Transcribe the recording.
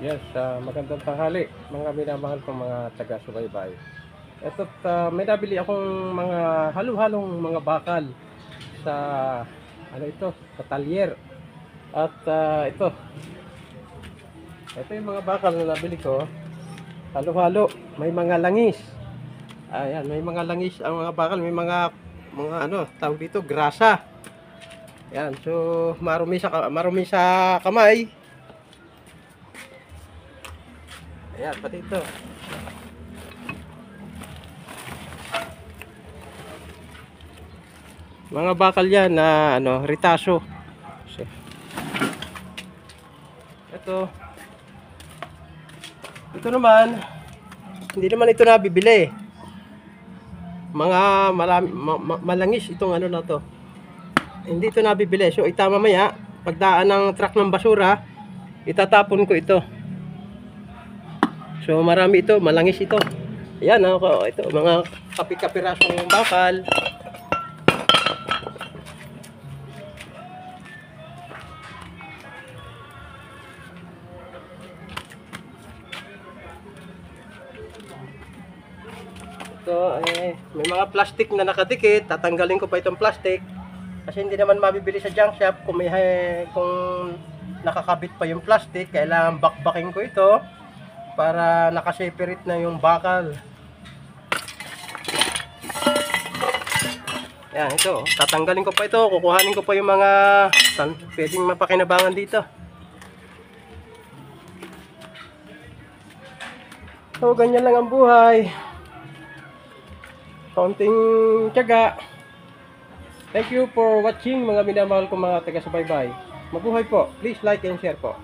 Yes, magandang tanghali, mga minamahal kong mga taga-subaybay. Eto't may nabili akong mga halo-halong mga bakal sa ano ito, sa talyer. At ito yung mga bakal na nabili ko, halo-halo, may mga langis. Ayan, may mga langis ang mga bakal, may mga ano, tawag dito, grasa. Ayan, so marumi sa kamay. Ayan, pati ito. Mga bakal yan na ano, ritaso. So, ito naman, hindi naman ito nabibili. Mga malangis itong ano na to. Hindi ito nabibili. So mamaya, pagdaan ng truck ng basura, itatapon ko ito. So marami ito, malangis ito. Ayan, ito, mga kapirasong bakal. Ito, may mga plastic na nakadikit. Tatanggalin ko pa itong plastic. Kasi hindi naman mabibili sa junk shop kung nakakabit pa yung plastic. Kailangan bakbaking ko ito para nakaseparate na yung bakal. Yan, ito. Tatanggalin ko pa ito. Kukuhanin ko pa yung mga pwedeng mapakinabangan dito. So, ganyan lang ang buhay. Kaunting tiyaga. Thank you for watching, mga minamahal kong mga taga-subaybay. Mabuhay po. Please like and share po.